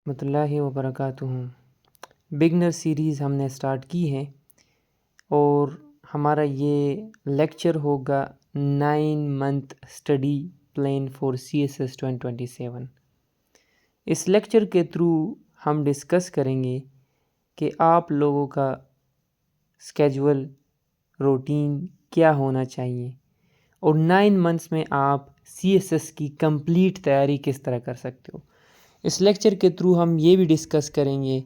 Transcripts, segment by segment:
رحمۃ اللہ وبرکاتہ۔ Beginner series ہم نے سٹارٹ کی ہے اور ہمارا یہ لیکچر ہوگا 9 month study plan for CSS 2027۔ اس لیکچر کے تھرو ہم ڈسکس کریں گے کہ آپ لوگوں کا اسکیجول روٹین کیا ہونا چاہیے اور 9 منتھس میں آپ CSS کی کمپلیٹ تیاری کس طرح کر سکتے ہو۔ اس لیکچر کے تھرو ہم یہ بھی ڈسکس کریں گے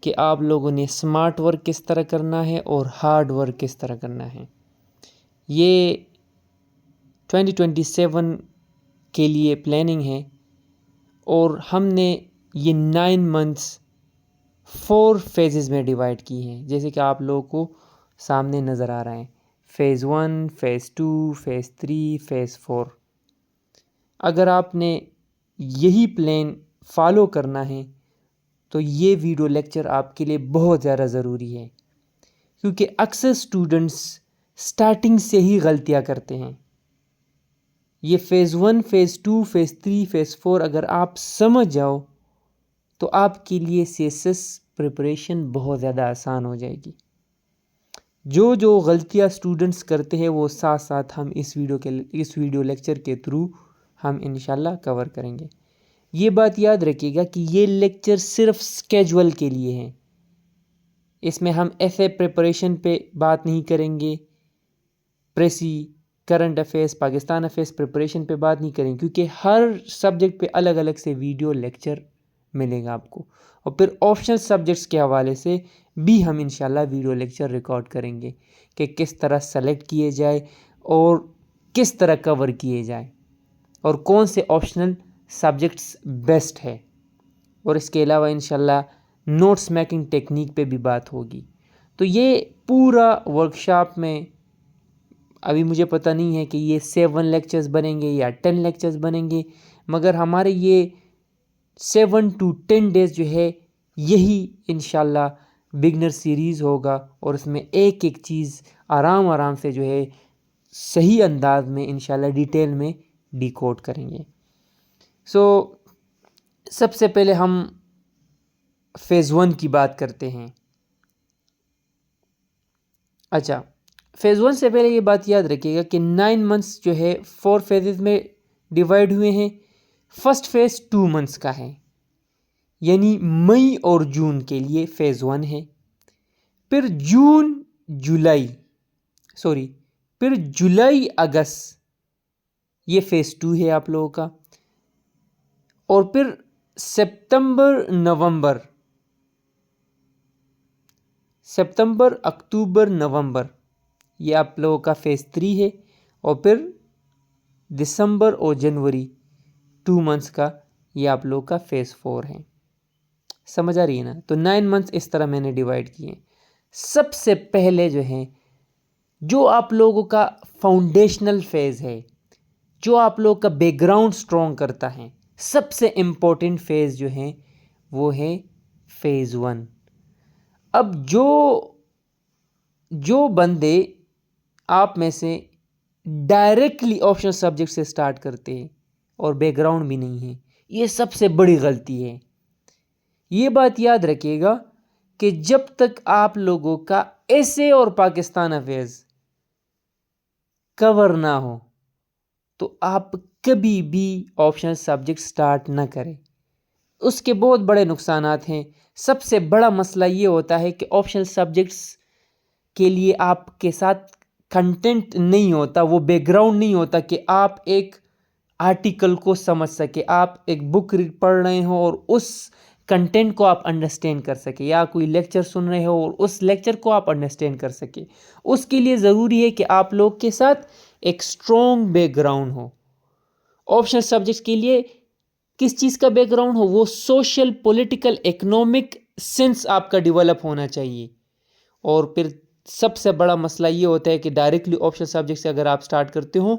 کہ آپ لوگوں نے سمارٹ ورک کس طرح کرنا ہے اور ہارڈ ورک کس طرح کرنا ہے۔ یہ 2027 کے لیے پلاننگ ہے اور ہم نے یہ 9 منتھس 4 فیزز میں ڈیوائیڈ کی ہیں، جیسے کہ آپ لوگوں کو سامنے نظر آ رہا ہے۔ Phase 1، phase 2، phase 3، phase 4۔ اگر آپ نے یہی پلان فالو کرنا ہے تو یہ ویڈیو لیکچر آپ کے لیے بہت زیادہ ضروری ہے، کیونکہ اکثر اسٹوڈنٹس سٹارٹنگ سے ہی غلطیاں کرتے ہیں۔ یہ فیز 1، فیز 2، فیز 3، فیز 4 اگر آپ سمجھ جاؤ تو آپ کے لیے CSS پریپریشن بہت زیادہ آسان ہو جائے گی۔ جو غلطیاں اسٹوڈنٹس کرتے ہیں وہ ساتھ ساتھ ہم اس ویڈیو لیکچر کے تھرو ہم انشاءاللہ کور کریں گے۔ یہ بات یاد رکھیے گا کہ یہ لیکچر صرف اسکیجول کے لیے ہیں۔ اس میں ہم FA پریپریشن پہ بات نہیں کریں گے، precis, current affairs, Pakistan affairs preparation پہ بات نہیں کریں گے، کیونکہ ہر سبجیکٹ پہ الگ الگ سے ویڈیو لیکچر ملے گا آپ کو، اور پھر آپشنل سبجیکٹس کے حوالے سے بھی ہم انشاءاللہ ویڈیو لیکچر ریکارڈ کریں گے کہ کس طرح سلیکٹ کیے جائے اور کس طرح کور کیے جائے اور کون سے آپشنل سبجیکٹس بیسٹ ہے، اور اس کے علاوہ انشاءاللہ نوٹس میکنگ ٹیکنیک پہ بھی بات ہوگی۔ تو یہ پورا ورکشاپ میں ابھی مجھے پتہ نہیں ہے کہ یہ 7 لیکچرز بنیں گے یا 10 لیکچرز بنیں گے، مگر ہمارے یہ 7 to 10 ڈیز جو ہے یہی انشاءاللہ بگنر سیریز ہوگا، اور اس میں ایک ایک چیز آرام سے جو ہے صحیح انداز میں انشاءاللہ ڈیٹیل میں ڈیکوڈ کریں گے۔ سب سے پہلے ہم فیز 1 کی بات کرتے ہیں۔ اچھا، فیز 1 سے پہلے یہ بات یاد رکھیے گا کہ 9 منتھس جو ہے 4 فیزز میں ڈیوائیڈ ہوئے ہیں۔ فرسٹ فیز 2 منتھس کا ہے، یعنی مئی اور جون کے لیے فیز 1 ہے، پھر جولائی اگست یہ فیز 2 ہے آپ لوگوں کا، اور پھر ستمبر اکتوبر نومبر یہ آپ لوگوں کا فیز 3 ہے، اور پھر دسمبر اور جنوری 2 منتھس کا یہ آپ لوگوں کا فیز 4 ہے۔ سمجھ آ رہی ہے نا؟ تو 9 منتھس اس طرح میں نے ڈیوائیڈ کیے ہیں۔ سب سے پہلے جو آپ لوگوں کا فاؤنڈیشنل فیز ہے، جو آپ لوگوں کا بیک گراؤنڈ سٹرونگ کرتا ہے، سب سے امپورٹنٹ فیز جو ہے وہ ہے فیز 1۔ اب جو بندے آپ میں سے ڈائریکٹلی آپشنل سبجیکٹ سے سٹارٹ کرتے ہیں اور بیک گراؤنڈ بھی نہیں ہے، یہ سب سے بڑی غلطی ہے۔ یہ بات یاد رکھیے گا کہ جب تک آپ لوگوں کا ایسے اور پاکستان افیئرز کور نہ ہو تو آپ کبھی بھی آپشنل سبجیکٹ سٹارٹ نہ کریں۔ اس کے بہت بڑے نقصانات ہیں۔ سب سے بڑا مسئلہ یہ ہوتا ہے کہ آپشنل سبجیکٹس کے لیے آپ کے ساتھ کنٹینٹ نہیں ہوتا، وہ بیک گراؤنڈ نہیں ہوتا کہ آپ ایک آرٹیکل کو سمجھ سکے، آپ ایک بک پڑھ رہے ہوں اور اس کنٹینٹ کو آپ انڈرسٹینڈ کر سکے، یا کوئی لیکچر سن رہے ہو اور اس لیکچر کو آپ انڈرسٹینڈ کر سکے۔ اس کے لیے ضروری ہے کہ آپ لوگ کے ساتھ ایک اسٹرانگ بیک گراؤنڈ ہو۔ آپشنل سبجیکٹس کے لیے کس چیز کا بیک گراؤنڈ ہو؟ وہ سوشل، پولیٹیکل، اکنامک سینس آپ کا ڈیولپ ہونا چاہیے۔ اور پھر سب سے بڑا مسئلہ یہ ہوتا ہے کہ ڈائریکٹلی آپشنل سبجیکٹ سے اگر آپ سٹارٹ کرتے ہو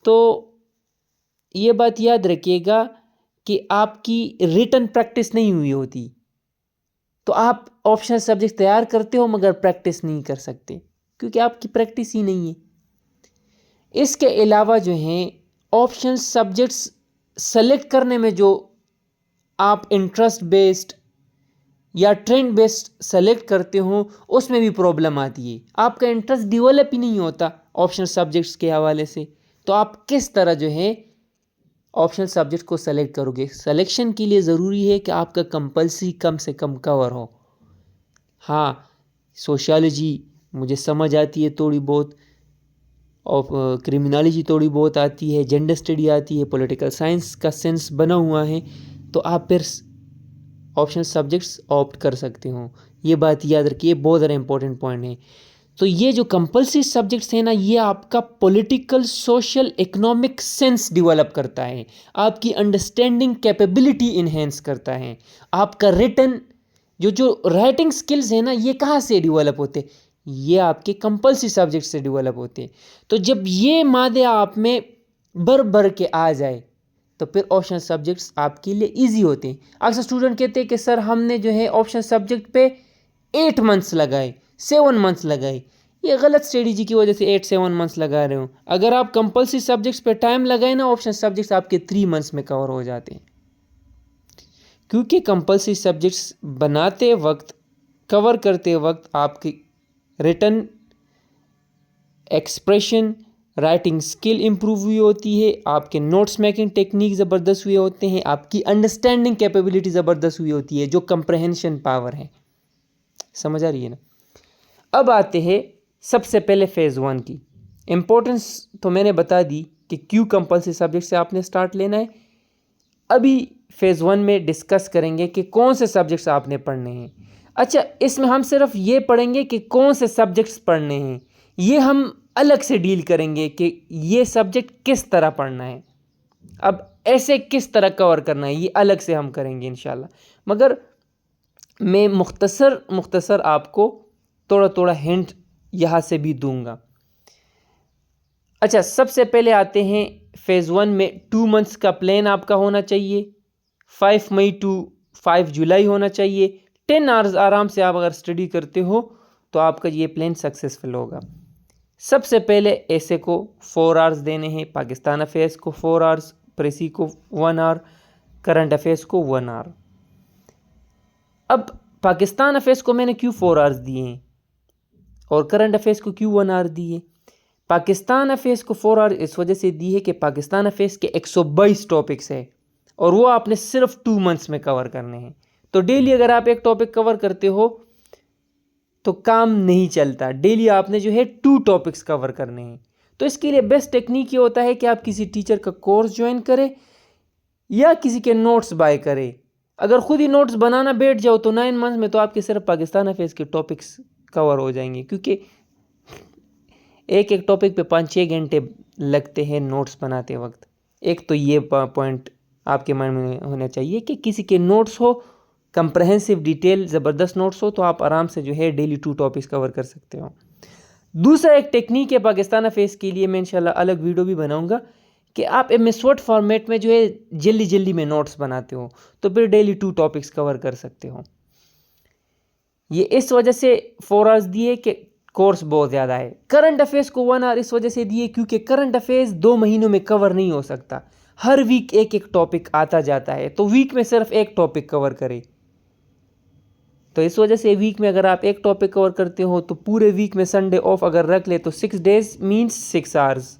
تو یہ بات یاد رکھیے گا کہ آپ کی ریٹن پریکٹس نہیں ہوئی ہوتی، تو آپ آپشنل سبجیکٹ تیار کرتے ہو مگر پریکٹس نہیں کر سکتے، کیونکہ آپ کی پریکٹس ہی نہیں ہے۔ اس کے علاوہ جو ہیں آپشنل سبجیکٹس سلیکٹ کرنے میں جو آپ انٹرسٹ بیسڈ یا ٹرینڈ بیسڈ سلیکٹ کرتے ہوں اس میں بھی پرابلم آتی ہے. آپ کا انٹرسٹ ڈیولپ ہی نہیں ہوتا آپشنل سبجیکٹس کے حوالے سے، تو آپ کس طرح جو ہے آپشنل سبجیکٹ کو سلیکٹ کرو گے؟ سلیکشن کے لیے ضروری ہے کہ آپ کا کمپلسری کم سے کم کور ہو. ہاں، سوشیالوجی مجھے سمجھ آتی ہے تھوڑی بہت، اور کرمنالوجی تھوڑی بہت آتی ہے، جینڈر اسٹڈی آتی ہے، پولیٹیکل سائنس کا سینس بنا ہوا ہے، تو آپ پھر آپشنل سبجیکٹس آپٹ کر سکتے ہوں. یہ بات یاد رکھیے، بہت زیادہ امپورٹنٹ پوائنٹ ہے. تو یہ جو کمپلسری سبجیکٹس ہیں نا، یہ آپ کا political, social, economic sense develop کرتا ہے، آپ کی انڈرسٹینڈنگ کیپیبلٹی انہینس کرتا ہے. آپ کا ریٹن جو رائٹنگ سکلز ہیں نا، یہ کہاں سے ڈیولپ ہوتے؟ یہ آپ کے کمپلسری سبجیکٹ سے ڈیولپ ہوتے ہیں. تو جب یہ مادے آپ میں بھر کے آ جائے تو پھر آپشنل سبجیکٹس آپ کے لیے ایزی ہوتے ہیں. اکثر اسٹوڈنٹ کہتے ہیں کہ سر ہم نے جو ہے آپشنل سبجیکٹ پہ 8 منتھس لگائے، 7 منتھس لگائے. یہ غلط اسٹریٹجی کی وجہ سے 8-7 منتھس لگا رہے ہوں. اگر آپ کمپلسری سبجیکٹس پہ ٹائم لگائیں نا، آپشنل سبجیکٹس آپ کے 3 منتھس میں کور ہو جاتے ہیں. کیونکہ کمپلسری سبجیکٹس بناتے وقت، کور کرتے وقت آپ کی ریٹن، ایکسپریشن، رائٹنگ سکل امپروو ہوئی ہوتی ہے، آپ کے نوٹس میکنگ ٹیکنیک زبردست ہوئے ہوتے ہیں، آپ کی انڈرسٹینڈنگ کیپیبلٹی زبردست ہوئی ہوتی ہے، جو کمپریہنشن پاور ہے. سمجھ آ رہی ہے نا؟ اب آتے ہیں سب سے پہلے فیز 1 کی امپورٹنس. تو میں نے بتا دی کہ کیوں کمپلسری سبجیکٹ سے آپ نے سٹارٹ لینا ہے. ابھی فیز 1 میں ڈسکس کریں گے کہ کون سے سبجیکٹس آپ نے پڑھنے ہیں. اچھا، اس میں ہم صرف یہ پڑھیں گے کہ کون سے سبجیکٹس پڑھنے ہیں، یہ ہم الگ سے ڈیل کریں گے کہ یہ سبجیکٹ کس طرح پڑھنا ہے. اب ایسے کس طرح کور کرنا ہے، یہ الگ سے ہم کریں گے انشاءاللہ. مگر میں مختصر آپ کو تھوڑا ہنٹ یہاں سے بھی دوں گا. اچھا، سب سے پہلے آتے ہیں فیز 1 میں 2 منتھس کا پلان آپ کا ہونا چاہیے. 5 مئی ٹو 5 جولائی ہونا چاہیے. 10 آورز آرام سے آپ اگر اسٹڈی کرتے ہو تو آپ کا یہ پلان سکسیسفل ہوگا. سب سے پہلے ایسے کو 4 آورز دینے ہیں، پاکستان افیئرس کو 4 آورز، پریسی کو 1 آور، کرنٹ افیئرس کو 1 آور. اب پاکستان افیئرس کو میں نے کیوں 4 آورز دیے ہیں اور کرنٹ افیئرس کو کیوں 1 آور دیے؟ پاکستان افیئرس کو 4 آور اس وجہ سے دی ہے کہ پاکستان افیئرس کے 122 ٹاپکس ہیں اور وہ آپ نے صرف 2 منتھس میں کور کرنے ہیں. تو ڈیلی اگر آپ ایک ٹاپک کور کرتے ہو تو کام نہیں چلتا. ڈیلی آپ نے جو ہے 2 ٹاپکس کور کرنے ہیں. تو اس کے لیے بیسٹ ٹیکنیک یہ ہوتا ہے کہ آپ کسی ٹیچر کا کورس جوائن کریں یا کسی کے نوٹس بائی کریں. اگر خود ہی نوٹس بنانا بیٹھ جاؤ تو 9 منتھس میں تو آپ کے صرف پاکستان افیئرس کے ٹاپکس کور ہو جائیں گے، کیونکہ ایک ٹاپک پہ 5-6 گھنٹے لگتے ہیں نوٹس بناتے وقت. ایک تو یہ پوائنٹ آپ کے من میں ہونا چاہیے کہ کسی کے نوٹس ہو، کمپریہنسو ڈیٹیل زبردست نوٹس ہو، تو آپ آرام سے جو ہے ڈیلی 2 ٹاپکس کور کر سکتے ہو. دوسرا ایک ٹیکنیک ہے پاکستان افیئرس کے لیے، میں انشاءاللہ الگ ویڈیو بھی بناؤں گا، کہ آپ ایمس ورڈ فارمیٹ میں جو ہے جلدی میں نوٹس بناتے ہو تو پھر ڈیلی 2 ٹاپکس کور کر سکتے ہو. یہ اس وجہ سے 4 آورز دیے کہ کورس بہت زیادہ ہے. کرنٹ افیئرس کو 1 آور اس وجہ سے دیے کیونکہ کرنٹ افیئرس 2 مہینوں میں کور نہیں ہو سکتا. ہر ویک ایک ٹاپک آتا جاتا ہے، تو ویک میں صرف ایک ٹاپک کور کرے. تو اس وجہ سے ویک میں اگر آپ ایک ٹاپک کور کرتے ہو تو پورے ویک میں سنڈے آف اگر رکھ لے تو 6 days مینس 6 آورز.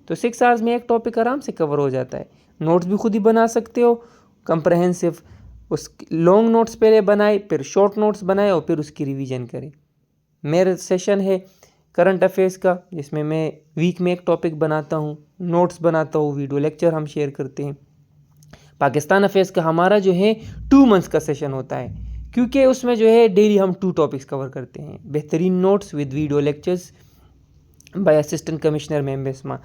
تو 6 آورز میں ایک ٹاپک آرام سے کور ہو جاتا ہے. نوٹس بھی خود ہی بنا سکتے ہو کمپریہنسو. اس لانگ نوٹس پہلے بنائے، پھر شارٹ نوٹس بنائے اور پھر اس کی ریویژن کرے. میرا سیشن ہے کرنٹ افیئرس کا جس میں ویک میں ایک ٹاپک بناتا ہوں، نوٹس بناتا ہوں، ویڈیو لیکچر ہم شیئر کرتے ہیں. پاکستان افیئرس کا ہمارا جو ہے 2 منتھس کا سیشن ہوتا ہے، کیونکہ اس میں جو ہے ڈیلی ہم 2 ٹاپکس کور کرتے ہیں. بہترین notes with video lectures by assistant commissioner ma'am Bisma.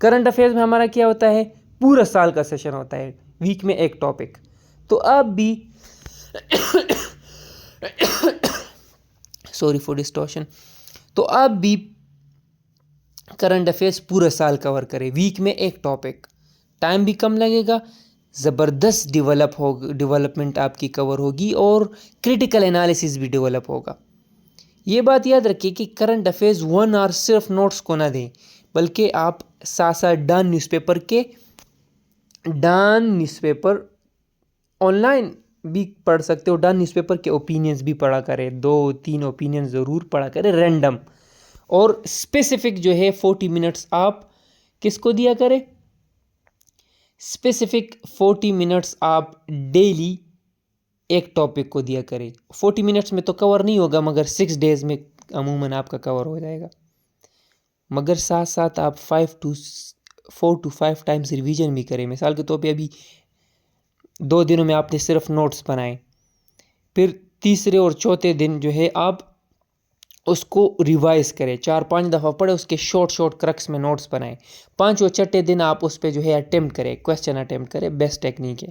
Current affairs میں ہمارا کیا ہوتا ہے؟ پورا سال کا سیشن ہوتا ہے، ویک میں ایک ٹاپک. تو آپ بھی سوری فار ڈسٹورشن، تو آپ بھی کرنٹ افیئرس پورا سال کور کرے، ویک میں ایک ٹاپک. ٹائم بھی کم لگے گا، زبردست ڈیولپمنٹ آپ کی کور ہوگی اور کریٹیکل انالیسس بھی ڈیولپ ہوگا. یہ بات یاد رکھیے کہ کرنٹ افیئرس 1 آور صرف نوٹس کو نہ دیں، بلکہ آپ ساتھ Dawn newspaper online بھی پڑھ سکتے ہو، ڈن نیوز پیپر کے اوپینینز بھی پڑھا کرے، 2-3 اوپینین ضرور پڑھا کرے رینڈم، اور اسپیسیفک جو ہے 40 منٹس آپ کس کو دیا کرے، اسپیسیفک 40 منٹس آپ ڈیلی ایک ٹاپک کو دیا کرے۔ 40 منٹس میں تو کور نہیں ہوگا، مگر 6 ڈیز میں عموماً آپ کا کور ہو جائے گا، مگر ساتھ ساتھ آپ 4 to 5 ٹائمز ریویژن بھی کریں۔ مثال کے طور پہ ابھی 2 دنوں میں آپ نے صرف نوٹس بنائے، پھر تیسرے اور چوتھے دن جو ہے آپ اس کو ریوائز کریں، 4-5 دفعہ پڑھے، اس کے شارٹ کرکس میں نوٹس بنائیں۔ 5 اور چھٹے دن آپ اس پہ جو ہے اٹیمپٹ کریں، کویسچن اٹیمپٹ کریں، بیسٹ ٹیکنیک ہے،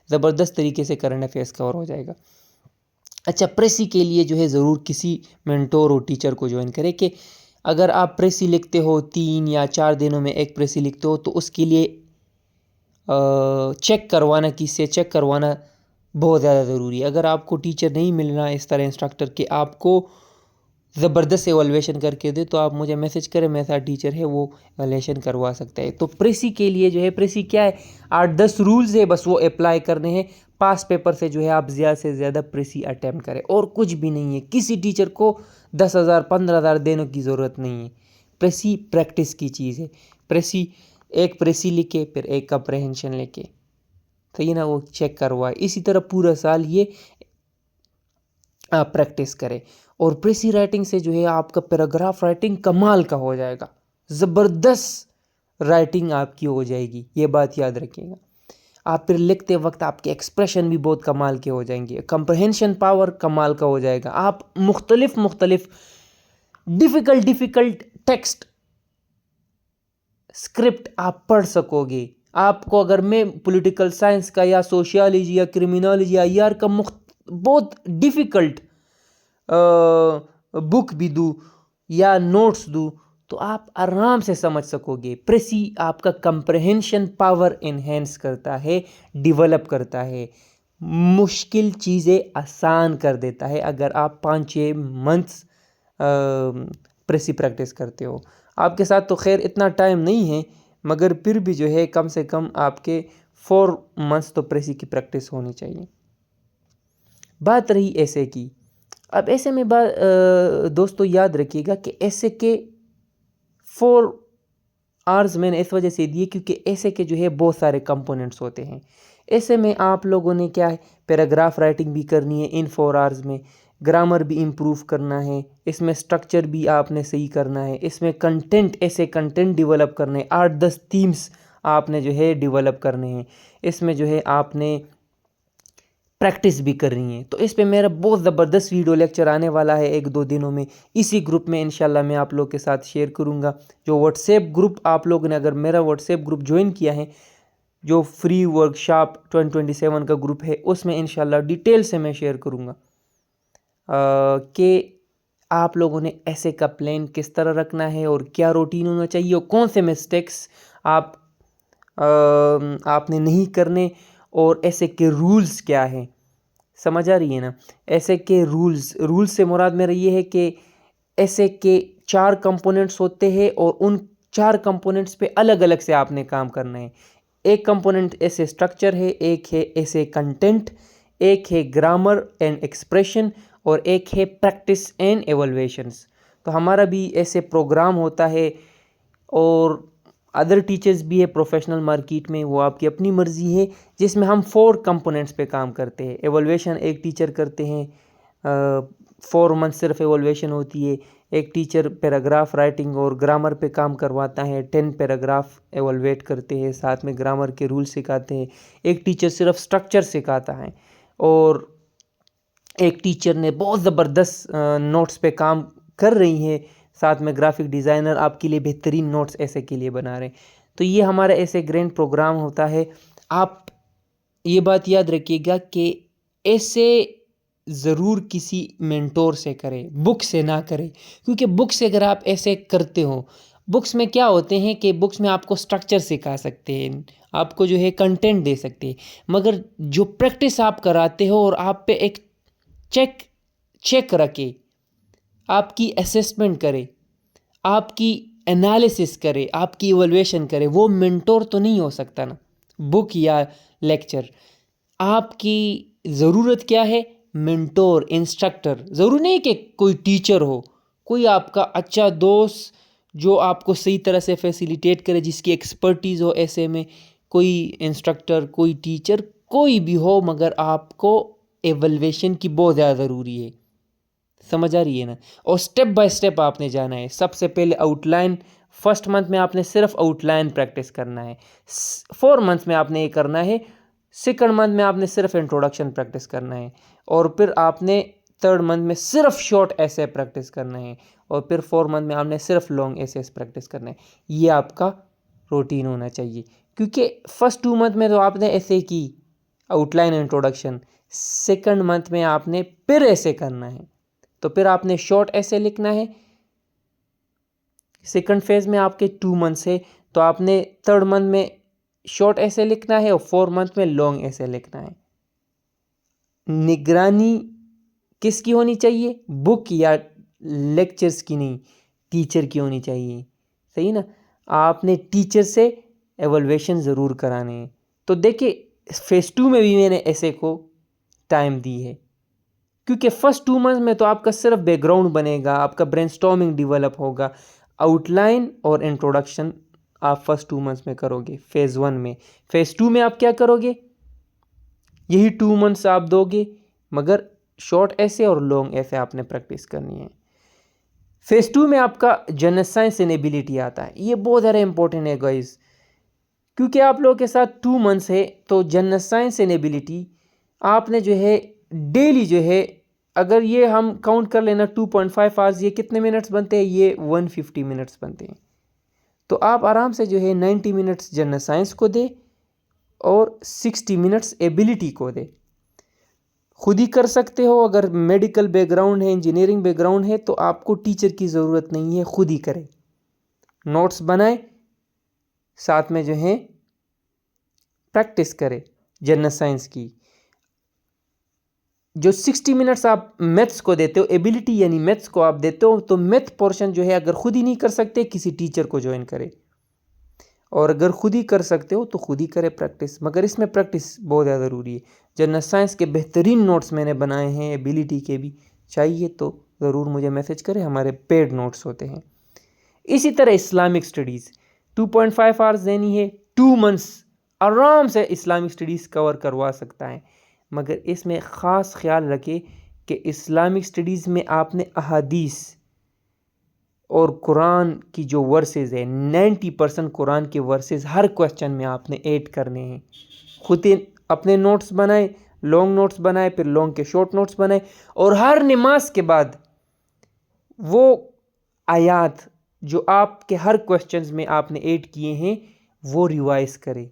زبردست طریقے سے کرنٹ افیئرس کور ہو جائے گا۔ اچھا، پریسی کے لیے جو ہے ضرور کسی مینٹور اور ٹیچر کو جوائن کرے، کہ اگر آپ پریسی لکھتے ہو 3 یا 4 دنوں میں ایک پریسی لکھتے ہو تو اس کے لیے چیک کروانا بہت زیادہ ضروری ہے۔ اگر آپ کو ٹیچر نہیں مل رہا اس طرح انسٹرکٹر کہ آپ کو زبردست ایوالویشن کر کے دے، تو آپ مجھے میسج کریں، میرے ساتھ ٹیچر ہے، وہ ایوالویشن کروا سکتا ہے۔ تو پریسی کے لیے جو ہے، پریسی کیا ہے، 8-10 رولز ہے، بس وہ اپلائی کرنے ہیں۔ پاس پیپر سے جو ہے آپ زیادہ سے زیادہ پریسی اٹیمپٹ کریں، اور کچھ بھی نہیں ہے۔ کسی ٹیچر کو 10,000 15,000 دینے کی ضرورت نہیں ہے۔ پریسی پریکٹس کی چیز ہے۔ ایک پریسی لکھے، پھر ایک کمپریہنشن لکھے، صحیح نا، وہ چیک کروائے۔ اسی طرح پورا سال یہ آپ پریکٹس کریں، اور پریسی رائٹنگ سے جو ہے آپ کا پیراگراف رائٹنگ کمال کا ہو جائے گا، زبردست رائٹنگ آپ کی ہو جائے گی، یہ بات یاد رکھیے گا۔ آپ پھر لکھتے وقت آپ کے ایکسپریشن بھی بہت کمال کے ہو جائیں گے، کمپریہنشن پاور کمال کا ہو جائے گا۔ آپ مختلف ڈیفیکلٹ ٹیکسٹ اسکرپٹ آپ پڑھ سکو گے۔ آپ کو اگر میں پولیٹیکل سائنس کا یا سوشیالوجی یا کرمینالوجی یا IR کا بہت ڈیفیکلٹ بک بھی دوں یا نوٹس دوں، تو آپ آرام سے سمجھ سکو گے۔ پریسی آپ کا کمپریہنشن پاور انہینس کرتا ہے، ڈیولپ کرتا ہے، مشکل چیزیں آسان کر دیتا ہے اگر آپ 5-6 منتھس پریسی پریکٹس کرتے ہو۔ آپ کے ساتھ تو خیر اتنا ٹائم نہیں ہے، مگر پھر بھی جو ہے کم سے کم آپ کے 4 منتھس تو پریسی کی پریکٹس ہونی چاہیے۔ بات رہی ایسے کی، اب ایسے میں دوستو یاد رکھیے گا کہ ایسے کے 4 آورز میں نے اس وجہ سے دیے کیونکہ ایسے کے جو ہے بہت سارے کمپوننٹس ہوتے ہیں۔ ایسے میں آپ لوگوں نے کیا ہے، پیراگراف رائٹنگ بھی کرنی ہے ان 4 آورز میں، گرامر بھی امپروو کرنا ہے، اس میں سٹرکچر بھی آپ نے صحیح کرنا ہے، اس میں ایسے کنٹینٹ ڈیولپ کرنے، 8-10 تھیمز آپ نے جو ہے ڈیولپ کرنے ہیں، اس میں جو ہے آپ نے پریکٹس بھی کرنی ہے۔ تو اس پہ میرا بہت زبردست ویڈیو لیکچر آنے والا ہے 1-2 دنوں میں، اسی گروپ میں انشاءاللہ میں آپ لوگ کے ساتھ شیئر کروں گا۔ جو واٹس ایپ گروپ آپ لوگوں نے اگر میرا واٹس ایپ گروپ جوائن کیا ہے، جو فری ورکشاپ 2027 کا گروپ ہے، اس میں انشاءاللہ ڈیٹیل سے میں شیئر کروں گا کہ آپ لوگوں نے ایسے کا پلان کس طرح رکھنا ہے اور کیا روٹین ہونا چاہیے، اور کون سے مسٹیکس آپ نے نہیں کرنے، اور ایسے کے رولز کیا ہیں، سمجھ آ رہی ہے نا۔ ایسے کے رولز سے مراد میرا یہ ہے کہ ایسے کے 4 کمپوننٹس ہوتے ہیں، اور ان 4 کمپوننٹس پہ الگ الگ سے آپ نے کام کرنا ہے۔ ایک کمپوننٹ ایسے سٹرکچر ہے، ایک ہے ایسے کنٹینٹ، ایک ہے گرامر اینڈ ایکسپریشن، اور ایک ہے پریکٹس اینڈ ایوالویشنز۔ تو ہمارا بھی ایسے پروگرام ہوتا ہے، اور ادر ٹیچرز بھی ہے پروفیشنل مارکیٹ میں، وہ آپ کی اپنی مرضی ہے، جس میں ہم 4 کمپوننٹس پہ کام کرتے ہیں۔ ایوالویشن ایک ٹیچر کرتے ہیں، 4 منتھ صرف ایوالویشن ہوتی ہے۔ ایک ٹیچر پیراگراف رائٹنگ اور گرامر پہ کام کرواتا ہے، 10 پیراگراف ایوالویٹ کرتے ہیں، ساتھ میں گرامر کے رول سکھاتے ہیں۔ ایک ٹیچر صرف سٹرکچر سکھاتا ہے، اور ایک ٹیچر نے بہت زبردست نوٹس پہ کام کر رہی ہے، ساتھ میں گرافک ڈیزائنر آپ کے لیے بہترین نوٹس ایسے کے لیے بنا رہے ہیں۔ تو یہ ہمارا ایسے گرینڈ پروگرام ہوتا ہے۔ آپ یہ بات یاد رکھیے گا کہ ایسے ضرور کسی مینٹور سے کریں، بک سے نہ کریں، کیونکہ بک سے اگر آپ ایسے کرتے ہو، بکس میں کیا ہوتے ہیں کہ بکس میں آپ کو سٹرکچر سکھا سکتے ہیں، آپ کو جو ہے کنٹینٹ دے سکتے ہیں، مگر جو پریکٹس آپ کراتے ہو اور آپ پہ ایک چیک رکھے، آپ کی اسسمنٹ کرے، آپ کی انالیسس کرے، آپ کی ایوالویشن کرے، وہ مینٹور تو نہیں ہو سکتا نا، بک یا لیکچر۔ آپ کی ضرورت کیا ہے؟ Mentor, instructor. ضروری نہیں کہ کوئی ٹیچر ہو، کوئی آپ کا اچھا دوست جو آپ کو صحیح طرح سے فیسیلیٹیٹ کرے، جس کی ایکسپرٹیز ہو ایسے میں. کوئی انسٹرکٹر، کوئی ٹیچر، کوئی بھی ہو، مگر آپ کو ایولویشن کی بہت زیادہ ضروری ہے. سمجھ آ رہی ہے نا؟ اور سٹیپ بائی سٹیپ آپ نے جانا ہے. سب سے پہلے آؤٹ لائن، فرسٹ منتھ میں آپ نے صرف آؤٹ لائن پریکٹس کرنا ہے. 4 منتھ میں آپ نے یہ کرنا ہے. سیکنڈ منتھ میں آپ نے صرف انٹروڈکشن پریکٹس کرنا ہے. اور پھر آپ نے تھرڈ منتھ میں صرف شارٹ ایسے پریکٹس کرنا ہے. اور پھر 4 منتھ میں آپ نے صرف لانگ ایسے پریکٹس کرنا ہے. یہ آپ کا روٹین ہونا چاہیے. کیونکہ فرسٹ 2 منتھ میں تو آپ نے ایسے کی out line introduction, second month میں آپ نے پھر ایسے کرنا ہے. تو پھر آپ نے شارٹ ایسے لکھنا ہے. سیکنڈ فیز میں آپ کے 2 منتھس ہے، تو آپ نے تھرڈ منتھ میں شارٹ ایسے لکھنا ہے اور 4 منتھ میں لانگ ایسے لکھنا ہے. نگرانی کس کی ہونی چاہیے؟ بک یا لیکچرز کی نہیں، ٹیچر کی ہونی چاہیے. صحیح نا؟ آپ نے ٹیچر سے ایولویشن ضرور کرانے ہیں. تو دیکھیں فیز 2 میں بھی میں نے ایسے کو ٹائم دی ہے، کیونکہ فرسٹ 2 منتھ میں تو آپ کا صرف بیک گراؤنڈ بنے گا، آپ کا برین اسٹارمنگ ڈیولپ ہوگا. آؤٹ لائن اور انٹروڈکشن آپ فرسٹ 2 منتھس میں کرو گے فیز 1 میں. فیز 2 میں آپ کیا کرو گے؟ یہی 2 منتھس آپ دو گے، مگر شارٹ ایسے اور لانگ ایسے آپ نے پریکٹس کرنی ہے. فیز 2 میں آپ کا جنرل سائنس اینڈ ایبیلٹی آتا ہے. یہ بہت زیادہ امپورٹنٹ ہے گائز، کیونکہ آپ لوگوں کے ساتھ 2 منتھس ہے. تو جنرل سائنس اینڈ ایبیلٹی آپ نے جو ہے ڈیلی جو ہے، اگر یہ ہم کاؤنٹ کر لینا 2.5 آورز، یہ کتنے منٹس بنتے ہیں؟ یہ 150 منٹس بنتے ہیں. تو آپ آرام سے جو ہے 90 منٹس جنرل سائنس کو دے اور 60 منٹس ایبیلٹی کو دے. خود ہی کر سکتے ہو. اگر میڈیکل بیک گراؤنڈ ہے، انجینئرنگ بیک گراؤنڈ ہے، تو آپ کو ٹیچر کی ضرورت نہیں ہے، خود ہی کرے. نوٹس بنائے، ساتھ میں جو ہے پریکٹس کرے جنرل سائنس کی. جو 60 منٹس آپ میتھس کو دیتے ہو، ایبیلٹی یعنی میتھس کو آپ دیتے ہو، تو میتھ پورشن جو ہے اگر خود ہی نہیں کر سکتے، کسی ٹیچر کو جوائن کرے. اور اگر خود ہی کر سکتے ہو تو خود ہی کرے پریکٹس، مگر اس میں پریکٹس بہت زیادہ ضروری ہے. جنرل سائنس کے بہترین نوٹس میں نے بنائے ہیں، ایبیلٹی کے بھی. چاہیے تو ضرور مجھے میسج کرے، ہمارے پیڈ نوٹس ہوتے ہیں. اسی طرح اسلامک اسٹڈیز 2.5 آورز دینی ہے. 2 منتھس آرام سے اسلامک اسٹڈیز کور کروا سکتا ہے. مگر اس میں خاص خیال رکھے کہ اسلامک اسٹڈیز میں آپ نے احادیث اور قرآن کی جو ورسز ہے، 90% قرآن کے ورسز ہر کویسچن میں آپ نے ایڈ کرنے ہیں. خود اپنے نوٹس بنائے، لانگ نوٹس بنائے، پھر لانگ کے شارٹ نوٹس بنائے. اور ہر نماز کے بعد وہ آیات جو آپ کے ہر کویسچنز میں آپ نے ایڈ کیے ہیں وہ ریوائز کرے.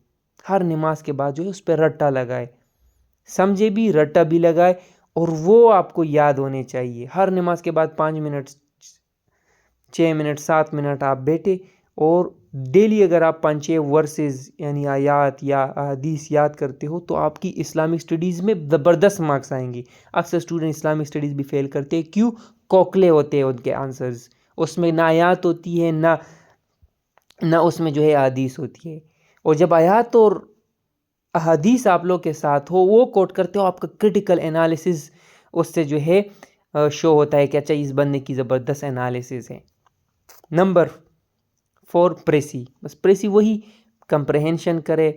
ہر نماز کے بعد جو ہے اس پہ رٹا لگائے، سمجھے بھی، رٹا بھی لگائے، اور وہ آپ کو یاد ہونے چاہیے. ہر نماز کے بعد 5 منٹ، 6 منٹ، 7 منٹ آپ بیٹھے، اور ڈیلی اگر آپ 5-6 ورسز یعنی آیات یا حدیث یاد کرتے ہو تو آپ کی اسلامک اسٹڈیز میں زبردست مارکس آئیں گے. اکثر اسٹوڈنٹ اسلامک اسٹڈیز بھی فیل کرتے ہیں. کیوں؟ کوکلے ہوتے ہیں ان کے آنسرز، اس میں نہ آیات ہوتی ہے نہ اس میں جو ہے حدیث ہوتی ہے. اور جب آیات اور احادیث آپ لوگ کے ساتھ ہو، وہ کوٹ کرتے ہو، آپ کا کرٹیکل انالیسز اس سے جو ہے شو ہوتا ہے کہ اچھا اس بندے کی زبردست انالیسز ہے. Number 4 precis. بس پریسی وہی کمپریہنشن کرے،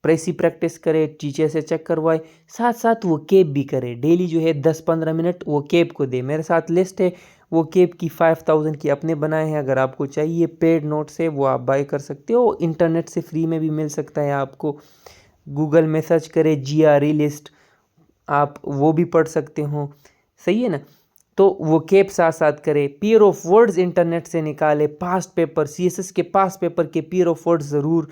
پریسی پریکٹس کرے، ٹیچر سے چیک کروائے، ساتھ ساتھ وہ کیپ بھی کرے. ڈیلی جو ہے 10-15 منٹ وہ کیپ کو دے. میرے ساتھ لسٹ ہے وہ کیپ کی 5000 کی اپنے بنائے ہیں. اگر آپ کو چاہیے پیڈ نوٹ سے وہ آپ بائی کر سکتے ہو. انٹرنیٹ سے فری میں بھی مل سکتا ہے آپ کو. گوگل میں سرچ کرے GRE لسٹ، آپ وہ بھی پڑھ سکتے ہوں. صحیح ہے نا؟ تو وہ کیپ ساتھ ساتھ کرے. پیئر آف ورڈز انٹرنیٹ سے نکالے. پاسٹ پیپر CSS کے پاسٹ پیپر کے پیئر آف ورڈز ضرور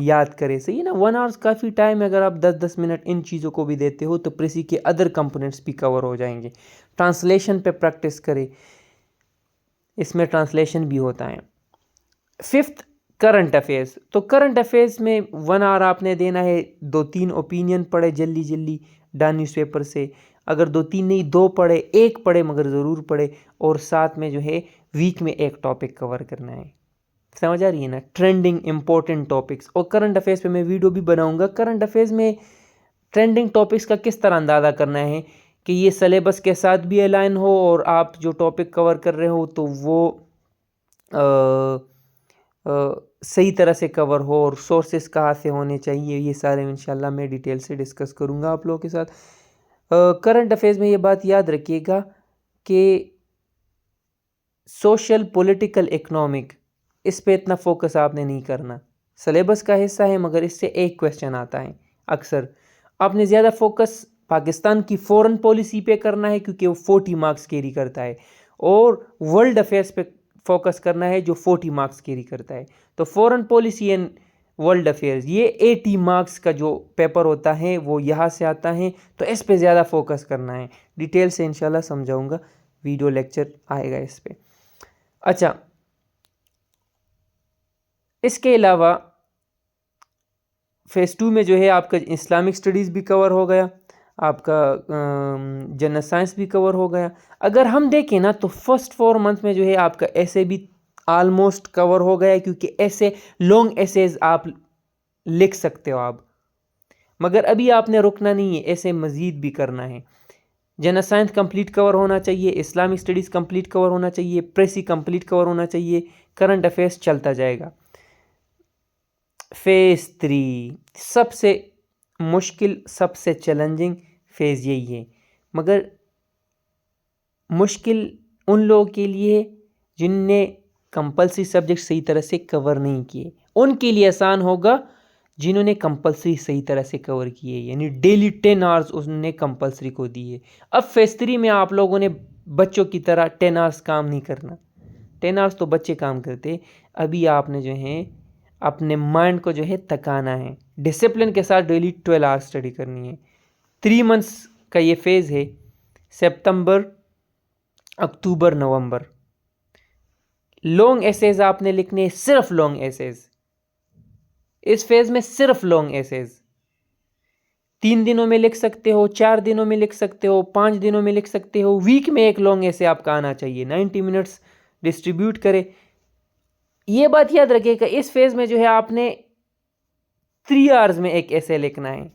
یاد کرے. صحیح ہے نا؟ 1 آورز کافی ٹائم ہے. اگر آپ 10-10 منٹ ان چیزوں کو بھی دیتے ہو تو پریسی کے ادر کمپوننٹس بھی کور ہو جائیں گے. ٹرانسلیشن پہ پریکٹس کرے، اس میں ٹرانسلیشن بھی ہوتا ہے. 5th current affairs. تو کرنٹ افیئرس میں 1 آور آپ نے دینا ہے. 2-3 اوپینین پڑھے جلدی ڈان نیوز پیپر سے. اگر 2-3 نہیں 2 پڑھے، 1 پڑھے مگر ضرور پڑھے. اور ساتھ میں جو ہے ویک میں 1 ٹاپک کور کرنا ہے. سمجھ آ رہی ہے نا؟ Trending important topics. اور کرنٹ افیئرس پہ میں ویڈیو بھی بناؤں گا. کرنٹ افیئرس میں ٹرینڈنگ ٹاپکس کا کس طرح اندازہ کرنا ہے کہ یہ سلیبس کے ساتھ بھی الائن ہو اور آپ جو ٹاپک کور کر رہے ہو تو وہ صحیح طرح سے کور ہو، اور سورسز کہاں سے ہونے چاہیے، یہ سارے انشاءاللہ میں ڈیٹیل سے ڈسکس کروں گا آپ لوگوں کے ساتھ۔ کرنٹ افیئرز میں یہ بات یاد رکھیے گا کہ سوشل، پولیٹیکل، اکنامک، اس پہ اتنا فوکس آپ نے نہیں کرنا، سلیبس کا حصہ ہے مگر اس سے ایک کویسچن آتا ہے اکثر۔ آپ نے زیادہ فوکس پاکستان کی فورن پالیسی پہ کرنا ہے کیونکہ وہ 40 مارکس کیری کرتا ہے، اور ورلڈ افیئرس پہ فوکس کرنا ہے جو 40 مارکس کیری کرتا ہے۔ تو foreign policy and world affairs, یہ 80 مارکس کا جو پیپر ہوتا ہے وہ یہاں سے آتا ہے، تو اس پہ زیادہ فوکس کرنا ہے۔ ڈیٹیل سے انشاءاللہ سمجھاؤں گا، ویڈیو لیکچر آئے گا اس پہ۔ اچھا، اس کے علاوہ فیز 2 میں جو ہے آپ کا اسلامک سٹڈیز بھی کور ہو گیا، آپ کا جنرل سائنس بھی کور ہو گیا۔ اگر ہم دیکھیں نا تو فرسٹ 4 منتھ میں جو ہے آپ کا ایسے بھی آلموسٹ کور ہو گیا، کیونکہ ایسے لانگ ایسیز آپ لکھ سکتے ہو آپ، مگر ابھی آپ نے رکنا نہیں ہے، ایسے مزید بھی کرنا ہے۔ جنرل سائنس کمپلیٹ کور ہونا چاہیے، اسلامک سٹڈیز کمپلیٹ کور ہونا چاہیے، پریسی کمپلیٹ کور ہونا چاہیے، کرنٹ افیئرس چلتا جائے گا۔ فیز 3 سب سے مشکل، سب سے چیلنجنگ فیز یہی ہے، مگر مشکل ان لوگوں کے لیے جن نے کمپلسری سبجیکٹ صحیح طرح سے کور نہیں کیے، ان کے لیے آسان ہوگا جنہوں نے کمپلسری صحیح طرح سے کور کیے، یعنی ڈیلی 10 آورز اس نے کمپلسری کو دیے۔ اب فیز 3 میں آپ لوگوں نے بچوں کی طرح 10 آورز کام نہیں کرنا، 10 آورز تو بچے کام کرتے، ابھی آپ نے جو ہے اپنے مائنڈ کو جو ہے تکانا ہے، ڈسپلن کے ساتھ ڈیلی 12 آورز اسٹڈی کرنی ہے۔ 3 منتھس کا یہ فیز ہے، سپتمبر، اکتوبر، نومبر۔ لانگ ایسیز آپ نے لکھنے، صرف لانگ ایسیز، اس فیز میں صرف لانگ ایسیز 3 دنوں میں لکھ سکتے ہو، 4 دنوں میں لکھ سکتے ہو، 5 دنوں میں لکھ سکتے ہو، ویک میں ایک لانگ ایسے آپ کا آنا چاہیے، 90 منٹس ڈسٹریبیوٹ کرے۔ یہ بات یاد رکھے کہ اس فیز میں جو ہے آپ نے 3 آورز میں ایک ایسے لکھنا ہے۔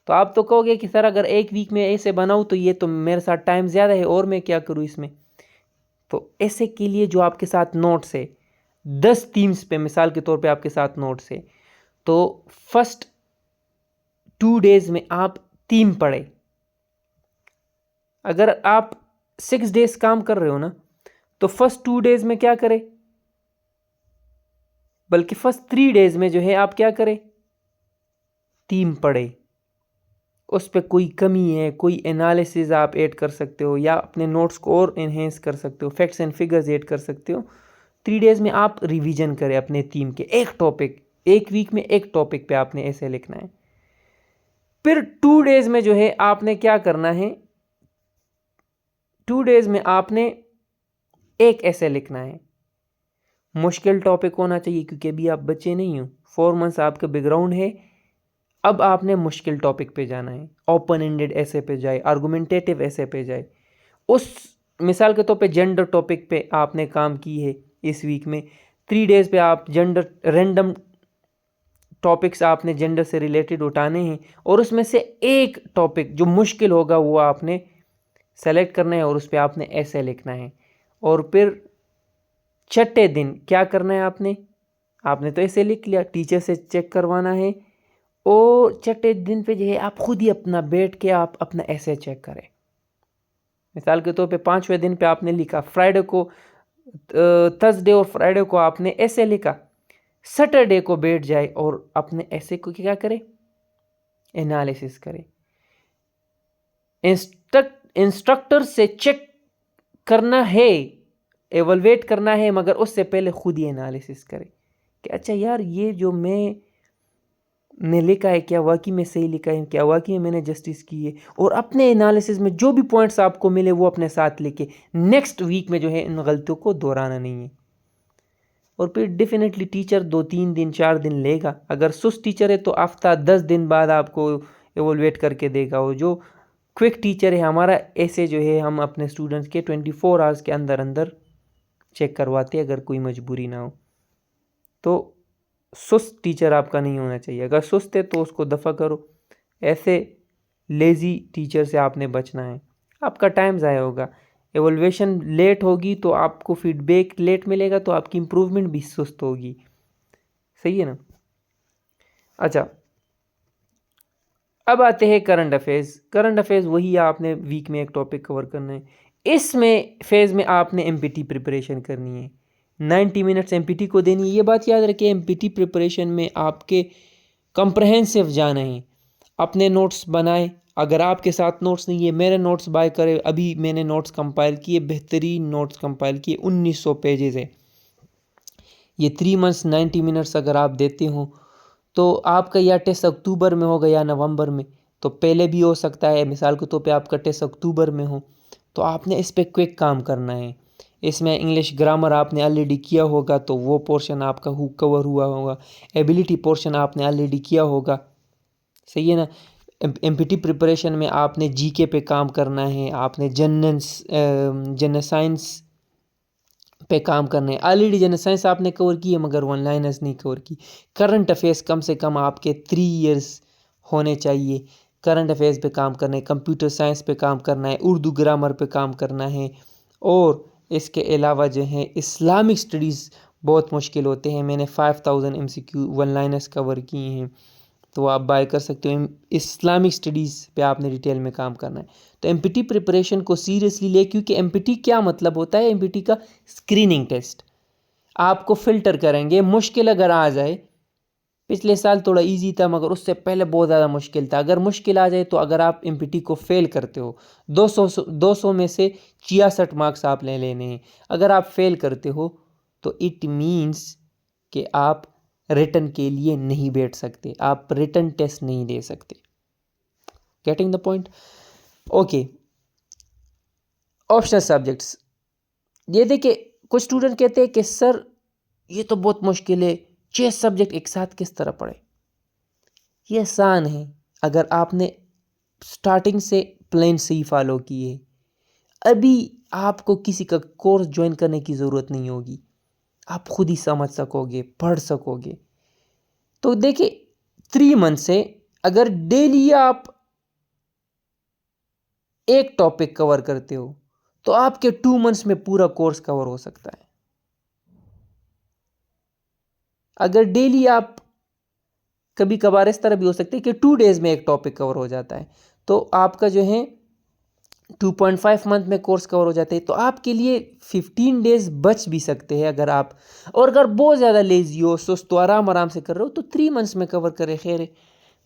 تو آپ تو کہو گے کہ سر اگر ایک ویک میں ایسے بناؤں تو یہ تو میرے ساتھ ٹائم زیادہ ہے، اور میں کیا کروں اس میں؟ تو ایسے کے لیے جو آپ کے ساتھ نوٹس ہے 10 تھیمز پہ، مثال کے طور پہ آپ کے ساتھ نوٹس ہے، تو فرسٹ 2 ڈیز میں آپ تھیم پڑھے۔ اگر آپ 6 ڈیز کام کر رہے ہو نا تو فرسٹ 2 ڈیز میں کیا کرے، بلکہ فرسٹ 3 ڈیز میں جو ہے آپ کیا کرے، تھیم پڑھے، اس پہ کوئی کمی ہے، کوئی انالیسز آپ ایڈ کر سکتے ہو، یا اپنے نوٹس کو اور انہینس کر سکتے ہو، فیکٹس اینڈ فگرز ایڈ کر سکتے ہو۔ 3 ڈیز میں آپ ریویژن کریں اپنے تھیم کے ایک ٹاپک، ایک ویک میں ایک ٹاپک پہ آپ نے ایسے لکھنا ہے۔ پھر 2 ڈیز میں جو ہے آپ نے کیا کرنا ہے، 2 ڈیز میں آپ نے ایک ایسے لکھنا ہے۔ مشکل ٹاپک ہونا چاہیے کیونکہ ابھی آپ بچے نہیں ہو، 4 منتھس آپ کا بیک گراؤنڈ ہے، اب آپ نے مشکل ٹاپک پہ جانا ہے، اوپن اینڈڈ ایسے پہ جائے، آرگومنٹیٹیو ایسے پہ جائے۔ اس مثال کے طور پہ جینڈر ٹاپک پہ آپ نے کام کی ہے اس ویک میں، 3 ڈیز پہ آپ جینڈر رینڈم ٹاپکس آپ نے جینڈر سے ریلیٹڈ اٹھانے ہیں، اور اس میں سے ایک ٹاپک جو مشکل ہوگا وہ آپ نے سیلیکٹ کرنا ہے اور اس پہ آپ نے ایسے لکھنا ہے۔ اور پھر چھٹے دن کیا کرنا ہے، آپ نے تو ایسے لکھ لیا، ٹیچر سے چیک کروانا ہے، اور چھٹے دن پہ جو ہے آپ خود ہی اپنا بیٹھ کے آپ اپنا ایسے چیک کریں۔ مثال کے طور پہ 5ویں دن پہ آپ نے لکھا، فرائیڈے کو، تھرسڈے اور فرائیڈے کو آپ نے ایسے لکھا، سیٹرڈے کو بیٹھ جائے اور اپنے ایسے کو کیا کرے، انالیسس کرے۔ انسٹرکٹر سے چیک کرنا ہے، ایولویٹ کرنا ہے، مگر اس سے پہلے خود ہی انالیسس کرے کہ اچھا یار یہ جو میں نے لکھا ہے کیا واقعی میں صحیح لکھا ہے، کیا واقعی میں نے جسٹس کی ہے، اور اپنے انالیسس میں جو بھی پوائنٹس آپ کو ملے وہ اپنے ساتھ لکھے، نیکسٹ ویک میں جو ہے ان غلطیوں کو دہرانا نہیں ہے۔ اور پھر ڈیفینیٹلی ٹیچر 2-3 دن 4 دن لے گا، اگر سست ٹیچر ہے تو ہفتہ 10 دن بعد آپ کو ایولویٹ کر کے دے گا، اور جو کوئک ٹیچر ہے ہمارا ایسے جو ہے ہم اپنے اسٹوڈنٹس کے 24 آورس کے اندر چیک کرواتے اگر کوئی مجبوری نہ ہو۔ تو سست ٹیچر آپ کا نہیں ہونا چاہیے، اگر سست ہے تو اس کو دفع کرو، ایسے لیزی ٹیچر سے آپ نے بچنا ہے. آپ کا ٹائم ضائع ہوگا. ایوالویشن لیٹ ہوگی تو آپ کو فیڈ بیک لیٹ ملے گا تو آپ کی امپروومنٹ بھی سست ہوگی. صحیح ہے نا؟ اچھا اب آتے ہیں کرنٹ افیئرز. کرنٹ افیئرز وہی آپ نے ویک میں ایک ٹاپک کور کرنا ہے. اس میں فیز میں آپ نے ایم پی ٹی پریپریشن کرنی ہے. 90 منٹس ایم پی ٹی کو دینی ہے. یہ بات یاد رکھیں ایم پی ٹی پریپریشن میں آپ کے کمپریہنسو جانا ہے. اپنے نوٹس بنائیں. اگر آپ کے ساتھ نوٹس نہیں ہے میرے نوٹس بائی کرے. ابھی میں نے نوٹس کمپائل کیے, بہترین نوٹس کمپائل کیے, 1900 پیجز ہے. یہ 3 منتھس 90 منٹس اگر آپ دیتے ہوں تو آپ کا یا ٹیسٹ اکتوبر میں ہوگا یا نومبر میں, تو پہلے بھی ہو سکتا ہے. مثال کے طور پہ آپ کا ٹیسٹ اکتوبر میں ہو تو آپ نے اس پہ کوئک کام کرنا ہے. اس میں انگلش گرامر آپ نے آلریڈی کیا ہوگا تو وہ پورشن آپ کا کور ہوا ہوگا. ایبیلٹی پورشن آپ نے آلریڈی کیا ہوگا. صحیح ہے نا؟ ایم پی ٹی پریپریشن میں آپ نے جی کے پہ کام کرنا ہے. آپ نے جنرل سائنس پہ کام کرنا ہے. آلریڈی جنرل سائنس آپ نے کور کی ہے مگر ون لائنرز نہیں کور کی. کرنٹ افیئرس کم سے کم آپ کے 3 ایئرس ہونے چاہیے. کرنٹ افیئرس پہ کام کرنا ہے, کمپیوٹر سائنس پہ کام کرنا ہے, اردو گرامر پہ کام کرنا ہے. اور اس کے علاوہ جو ہے اسلامک سٹڈیز بہت مشکل ہوتے ہیں. میں نے 5000 MCQ ون لائنرز کور کیے ہیں تو آپ بائی کر سکتے ہو. اسلامک سٹڈیز پہ آپ نے ڈیٹیل میں کام کرنا ہے. تو ایم پی ٹی پریپریشن کو سیریسلی لے, کیونکہ ایم پی ٹی کیا مطلب ہوتا ہے؟ ایم پی ٹی کا اسکریننگ ٹیسٹ. آپ کو فلٹر کریں گے. مشکل اگر آ جائے, پچھلے سال تھوڑا ایزی تھا مگر اس سے پہلے بہت زیادہ مشکل تھا. اگر مشکل آ جائے تو اگر آپ ایم پی ٹی کو فیل کرتے ہو 200 میں سے 66 مارکس آپ لے لینے ہیں. اگر آپ فیل کرتے ہو تو اٹ مینس کہ آپ ریٹن کے لیے نہیں بیٹھ سکتے, آپ ریٹن ٹیسٹ نہیں دے سکتے. Getting the point? Okay. Optional subjects. یہ دیکھیں کچھ اسٹوڈنٹ کہتے ہیں کہ سر یہ تو بہت مشکل ہے, 6 سبجیکٹ ایک ساتھ کس طرح پڑھے؟ یہ آسان ہے اگر آپ نے سٹارٹنگ سے پلان صحیح فالو کی ہے. ابھی آپ کو کسی کا کورس جوائن کرنے کی ضرورت نہیں ہوگی, آپ خود ہی سمجھ سکو گے, پڑھ سکو گے. تو دیکھیں 3 منتھ سے اگر ڈیلی آپ ایک ٹاپک کور کرتے ہو تو آپ کے 2 منتھس میں پورا کورس کور ہو سکتا ہے. اگر ڈیلی آپ, کبھی کبھار اس طرح بھی ہو سکتا ہے کہ 2 ڈیز میں ایک ٹاپک کور ہو جاتا ہے تو آپ کا جو ہے 2.5 منتھ میں کورس کور ہو جاتے ہیں. تو آپ کے لیے 15 ڈیز بچ بھی سکتے ہیں اگر آپ, اور اگر بہت زیادہ لیزی ہو, سست, آرام سے کر رہے ہو تو 3 منتھس میں کور کرے, خیر ہے.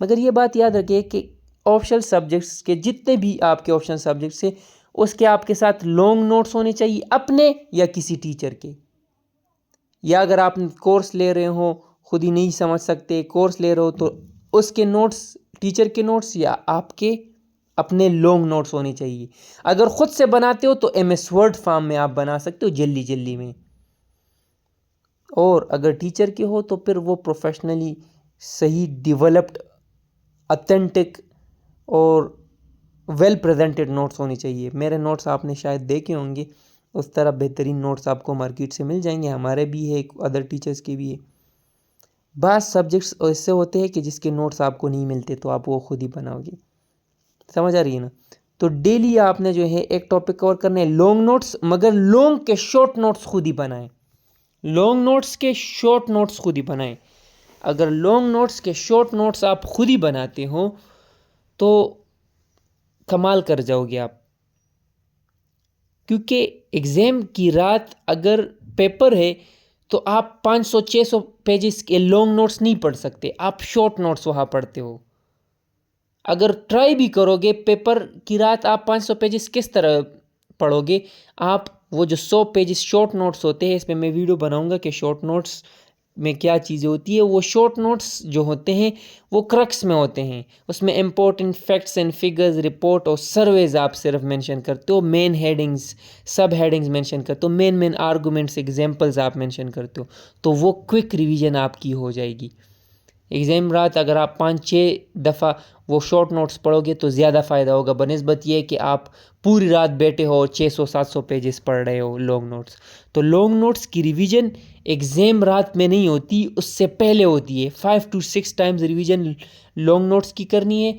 مگر یہ بات یاد رکھیے کہ آپشنل سبجیکٹس کے جتنے بھی آپ کے آپشنل سبجیکٹس ہیں اس کے آپ کے ساتھ لانگ نوٹس ہونے چاہیے, اپنے یا کسی ٹیچر کے. یا اگر آپ کورس لے رہے ہو خود ہی نہیں سمجھ سکتے, کورس لے رہے ہو تو اس کے نوٹس, ٹیچر کے نوٹس یا آپ کے اپنے لانگ نوٹس ہونے چاہیے. اگر خود سے بناتے ہو تو ایم ایس ورڈ فارم میں آپ بنا سکتے ہو جلدی میں. اور اگر ٹیچر کے ہو تو پھر وہ پروفیشنلی صحیح ڈیولپڈ, اتھینٹک اور ویل پریزنٹڈ نوٹس ہونے چاہیے. میرے نوٹس آپ نے شاید دیکھے ہوں گے, اس طرح بہترین نوٹس آپ کو مارکیٹ سے مل جائیں گے. ہمارے بھی ہے, ادر ٹیچرز کے بھی ہے. بعض سبجیکٹس ایسے ہوتے ہیں کہ جس کے نوٹس آپ کو نہیں ملتے تو آپ وہ خود ہی بناؤ گے. سمجھ آ رہی ہے نا؟ تو ڈیلی آپ نے جو ہے ایک ٹاپک کور کرنے ہیں, لانگ نوٹس, مگر لانگ کے شارٹ نوٹس خود ہی بنائیں. لانگ نوٹس کے شارٹ نوٹس خود ہی بنائیں. اگر لانگ نوٹس کے شارٹ نوٹس آپ خود ہی بناتے ہو تو کمال کر جاؤ گے آپ. کیونکہ ایگزام کی رات اگر پیپر ہے تو آپ 500-600 پیجز کے لانگ نوٹس نہیں پڑھ سکتے, آپ شارٹ نوٹس وہاں پڑھتے ہو. اگر ٹرائی بھی کرو گے پیپر کی رات آپ 500 پیجز کس طرح پڑھو گے؟ آپ وہ جو 100 پیجز شارٹ نوٹس ہوتے ہیں, اس پہ میں ویڈیو بناؤں گا کہ شارٹ نوٹس میں کیا چیزیں ہوتی ہے. وہ شارٹ نوٹس جو ہوتے ہیں وہ کرکس میں ہوتے ہیں, اس میں important facts and figures, report اور سرویز آپ صرف مینشن کرتے ہو, مین ہیڈنگز, سب ہیڈنگز مینشن کرتے ہو, مین آرگومنٹس, ایگزامپلز آپ مینشن کرتے ہو. تو وہ کوئک ریویژن آپ کی ہو جائے گی. ایگزام رات اگر آپ 5-6 دفعہ وہ شارٹ نوٹس پڑھو گے تو زیادہ فائدہ ہوگا بنسبت یہ کہ آپ پوری رات بیٹھے ہو 600-700 پیجز پڑھ رہے ہو لانگ نوٹس. تو لانگ نوٹس کی ریویژن ایگزام رات میں نہیں ہوتی, اس سے پہلے ہوتی ہے. 5 to 6 times revision long notes کی کرنی ہے.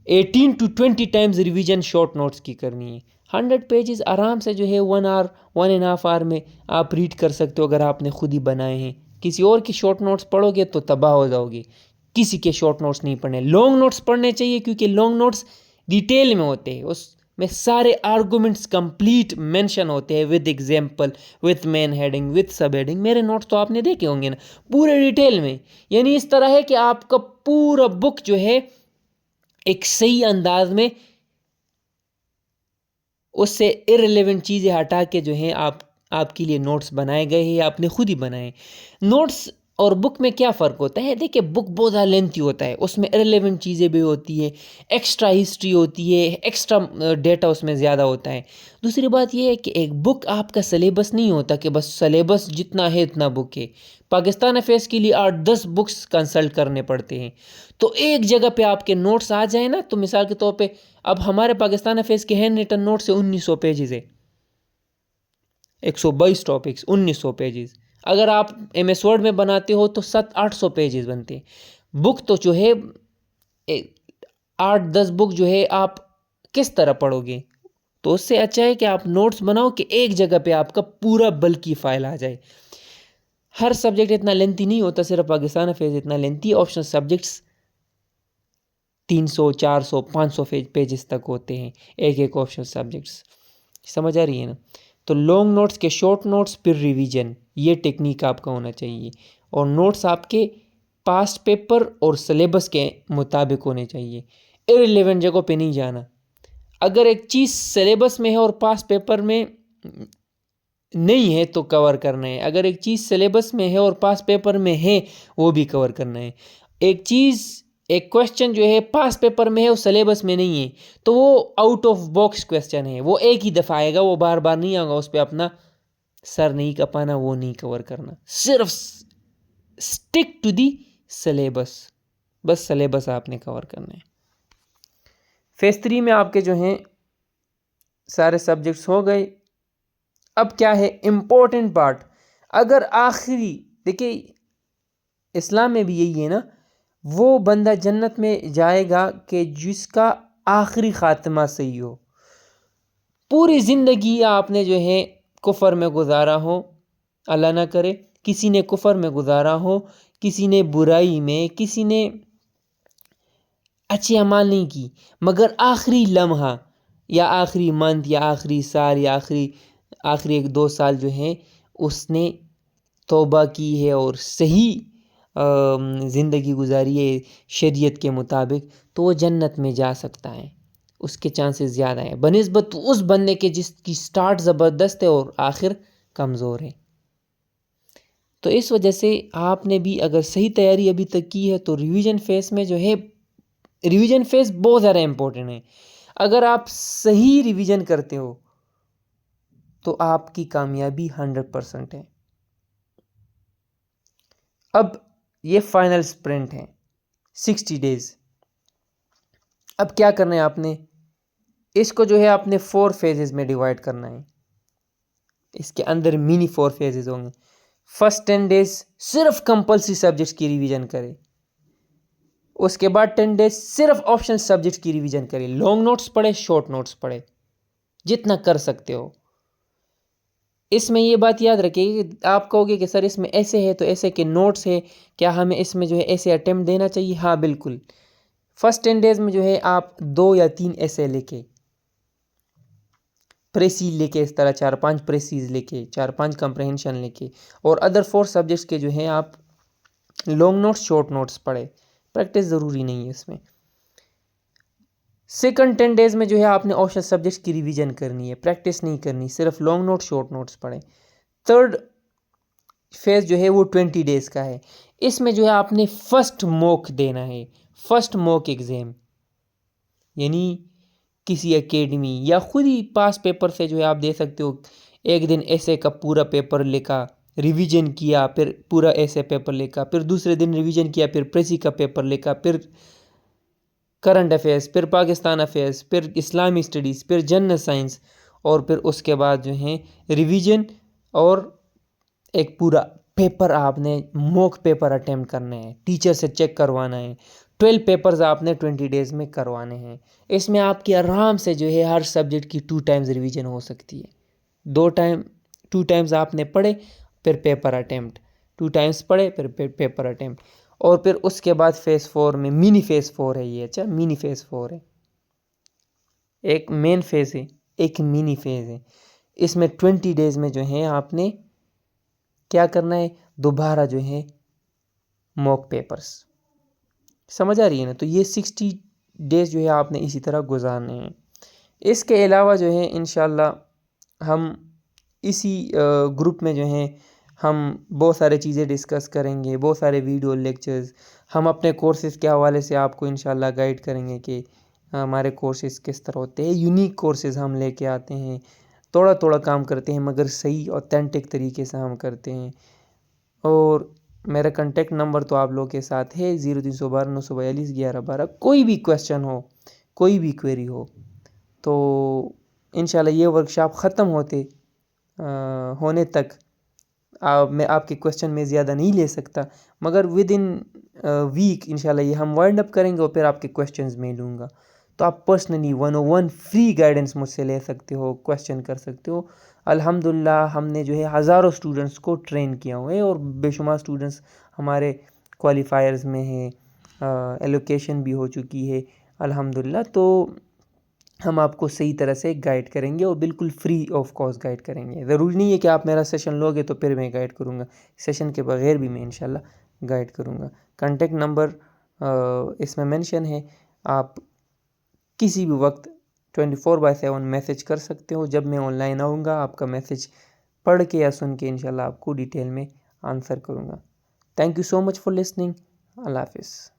18 to 20 times revision short notes کی کرنی ہے. 100 پیجز آرام سے جو ہے 1 آور 1.5 آور میں آپ ریڈ کر سکتے ہو اگر آپ نے خود ہی بنائے ہیں. کسی اور کی شارٹ نوٹس پڑھو گے تو تباہ ہو جاؤ گے. کسی کے شارٹ نوٹس نہیں پڑھنے. لانگ نوٹس پڑھنے چاہیے کیونکہ لانگ نوٹس ڈیٹیل میں ہوتے ہیں، اس میں سارے آرگومنٹس کمپلیٹ مینشن ہوتے ہیں with example, with main heading, with sub heading. میرے نوٹس تو آپ نے دیکھے ہوں گے نا، پورے ڈیٹیل میں. یعنی اس طرح ہے کہ آپ کا پورا بک جو ہے ایک صحیح انداز میں اس سے ارریلیونٹ چیزیں ہٹا کے جو ہیں آپ کے لیے نوٹس بنائے گئے ہیں، آپ نے خود ہی بنائے. نوٹس اور بک میں کیا فرق ہوتا ہے؟ دیکھیں بک بہت زیادہ لینتھی ہوتا ہے، اس میں ارریلیونٹ چیزیں بھی ہوتی ہے، ایکسٹرا ہسٹری ہوتی ہے، ایکسٹرا ڈیٹا اس میں زیادہ ہوتا ہے. دوسری بات یہ ہے کہ ایک بک آپ کا سلیبس نہیں ہوتا کہ بس سلیبس جتنا ہے اتنا بک ہے. پاکستان افیئرس کے لیے 8-10 بکس کنسلٹ کرنے پڑتے ہیں. تو ایک جگہ پہ آپ کے نوٹس آ جائیں نا، تو مثال کے طور پہ اب ہمارے پاکستان افیئرس کے ہینڈ ریٹن نوٹس سے 1900 پیجز ہے، 122 ٹاپکس، 1900 پیجز. اگر آپ ایم ایس ورڈ میں بناتے ہو تو 700-800 پیجز بنتے ہیں. بک تو جو ہے 8-10 بک جو ہے آپ کس طرح پڑھو گے؟ تو اس سے اچھا ہے کہ آپ نوٹس بناؤ کہ ایک جگہ پہ آپ کا پورا بلکی فائل آ جائے. ہر سبجیکٹ اتنا لینتھی نہیں ہوتا، صرف پاکستان افیئرس اتنا لینتھی. آپشنل سبجیکٹس 300 400 500 پیجز تک ہوتے ہیں ایک آپشنل سبجیکٹس. سمجھ آ رہی ہے نا؟ تو لانگ نوٹس کے شارٹ نوٹس پھر ریویژن، یہ ٹیکنیک آپ کا ہونا چاہیے. اور نوٹس آپ کے پاسٹ پیپر اور سلیبس کے مطابق ہونے چاہیے، ارریلیونٹ جگہوں پہ نہیں جانا. اگر ایک چیز سلیبس میں ہے اور پاسٹ پیپر میں نہیں ہے تو کور کرنا ہے. اگر ایک چیز سلیبس میں ہے اور پاسٹ پیپر میں ہے وہ بھی کور کرنا ہے. ایک کویسچن جو ہے پاسٹ پیپر میں ہے اور سلیبس میں نہیں ہے تو وہ آؤٹ آف باکس کویسچن ہے، وہ ایک ہی دفعہ آئے گا، وہ بار بار نہیں آئے گا، اس پہ اپنا سر نہیں کپانا، وہ نہیں کور کرنا. صرف سٹک ٹو دی سلیبس، بس سلیبس آپ نے کور کرنا ہے. فیز 3 میں آپ کے جو ہیں سارے سبجیکٹس ہو گئے. اب کیا ہے امپورٹنٹ پارٹ؟ اگر آخری، دیکھیں اسلام میں بھی یہی ہے نا، وہ بندہ جنت میں جائے گا کہ جس کا آخری خاتمہ صحیح ہو. پوری زندگی آپ نے جو ہے کفر میں گزارا ہو، اللہ نہ کرے کسی نے کفر میں گزارا ہو، کسی نے برائی میں، کسی نے اچھے اعمال نہیں کی، مگر آخری لمحہ یا آخری منتھ یا آخری سال یا آخری 1-2 سال جو ہیں اس نے توبہ کی ہے اور صحیح زندگی گزاری ہے شریعت کے مطابق، تو وہ جنت میں جا سکتا ہے. اس کے چانسز زیادہ ہیں بنسبت اس بندے کے جس کی سٹارٹ زبردست ہے اور آخر کمزور ہے. تو اس وجہ سے آپ نے بھی اگر صحیح تیاری ابھی تک کی ہے تو ریویژن فیز میں جو ہے، ریویژن فیز بہت زیادہ امپورٹنٹ ہے. اگر آپ صحیح ریویژن کرتے ہو تو آپ کی کامیابی 100% ہے. اب یہ فائنل سپرنٹ ہے 60 ڈیز. اب کیا کرنا ہے آپ نے؟ اس کو جو ہے آپ نے 4 فیزز میں ڈیوائڈ کرنا ہے. اس کے اندر منی 4 فیزز ہوں گے. فرسٹ 10 ڈیز صرف کمپلسری سبجیکٹس کی ریویژن کرے. اس کے بعد 10 ڈیز صرف آپشنل سبجیکٹس کی ریویژن کرے. لانگ نوٹس پڑھے، شارٹ نوٹس پڑھے، جتنا کر سکتے ہو. اس میں یہ بات یاد رکھیے کہ آپ کہو گے کہ سر اس میں ایسے ہے تو ایسے کے نوٹس ہے، کیا ہمیں اس میں جو ہے ایسے اٹیمپٹ دینا چاہیے؟ ہاں بالکل. فرسٹ 10 ڈیز میں جو ہے آپ 2 یا 3 ایسے لے کے، پریسیز لے کے، اس طرح 4-5 پریسیز لے کے، 4-5 کمپریہنشن لے کے، اور ادر 4 سبجیکٹس کے جو ہیں آپ لانگ نوٹس شارٹ نوٹس پڑھے. پریکٹس ضروری نہیں ہے اس میں. سیکنڈ 10 ڈیز میں جو ہے آپ نے آپشنل سبجیکٹس کی ریویژن کرنی ہے، پریکٹس نہیں کرنی، صرف لانگ نوٹ شارٹ نوٹس پڑھیں. تھرڈ فیز جو ہے وہ 20 ڈیز کا ہے. اس میں جو ہے آپ نے فرسٹ موک دینا ہے، فرسٹ موک ایگزام. یعنی کسی اکیڈمی یا خود ہی پاس پیپر سے جو ہے آپ دے سکتے ہو. ایک دن ایسے کا پورا پیپر لکھا، ریویژن کیا، پھر پورا ایسے پیپر لکھا، پھر دوسرے دن ریویژن کیا، پھر پریسی کا پیپر لکھا، پھر کرنٹ افیئرس، پھر پاکستان افیئرس، پھر اسلامی اسٹڈیز، پھر جنرل سائنس، اور پھر اس کے بعد جو ہیں ریویژن اور ایک پورا پیپر آپ نے موک پیپر اٹیمپٹ کرنا ہے، ٹیچر سے چیک کروانا ہے. 12 پیپرز آپ نے 20 ڈیز میں کروانے ہیں. اس میں آپ کی آرام سے جو ہے ہر سبجیکٹ کی 2 ٹائمز ریویژن ہو سکتی ہے. 2 ٹائمز آپ نے پڑھے پھر پیپر اٹیمپٹ، 2 ٹائمز پڑھے پھر پیپر اٹیمپٹ. اور پھر اس کے بعد فیز 4 میں منی فیز 4 ہے یہ. اچھا منی فیز 4 ہے، ایک مین فیز ہے ایک منی فیز ہے. اس میں 20 ڈیز میں جو ہے آپ نے کیا کرنا ہے، دوبارہ جو ہے موک پیپرز. سمجھ آ رہی ہے نا؟ تو یہ 60 ڈیز جو ہے آپ نے اسی طرح گزارنے ہیں. اس کے علاوہ جو ہے انشاءاللہ ہم اسی گروپ میں جو ہیں ہم بہت سارے چیزیں ڈسکس کریں گے، بہت سارے ویڈیو لیکچرز ہم اپنے کورسز کے حوالے سے آپ کو انشاءاللہ گائیڈ کریں گے کہ ہمارے کورسز کس طرح ہوتے ہیں. یونیک کورسز ہم لے کے آتے ہیں، تھوڑا تھوڑا کام کرتے ہیں مگر صحیح اوتھینٹک طریقے سے ہم کرتے ہیں. اور میرا کنٹیکٹ نمبر تو آپ لوگوں کے ساتھ ہے 0312 942 1112. کوئی بھی کویسچن ہو، کوئی بھی کویری ہو تو انشاءاللہ یہ ورکشاپ ختم ہونے تک میں آپ کے کویسچن میں زیادہ نہیں لے سکتا، مگر ود ان ویک انشاءاللہ یہ ہم وائنڈ اپ کریں گے اور پھر آپ کے کویسچنز میں لوں گا. تو آپ پرسنلی 101 فری گائیڈنس مجھ سے لے سکتے ہو، کویسچن کر سکتے ہو. الحمدللہ ہم نے جو ہے ہزاروں اسٹوڈنٹس کو ٹرین کیا ہوئے اور بے شمار اسٹوڈنٹس ہمارے کوالیفائرز میں ہیں، ایلوکیشن بھی ہو چکی ہے الحمدللہ. تو ہم آپ کو صحیح طرح سے گائیڈ کریں گے اور بالکل فری آف کاسٹ گائیڈ کریں گے. ضروری نہیں ہے کہ آپ میرا سیشن لوگے تو پھر میں گائیڈ کروں گا، سیشن کے بغیر بھی میں انشاءاللہ گائیڈ کروں گا. کنٹیکٹ نمبر اس میں مینشن ہے، آپ کسی بھی وقت 24/7 میسج کر سکتے ہو. جب میں آن لائن آؤں گا آپ کا میسج پڑھ کے یا سن کے انشاءاللہ آپ کو ڈیٹیل میں آنسر کروں گا. Thank you so much for listening. اللہ حافظ.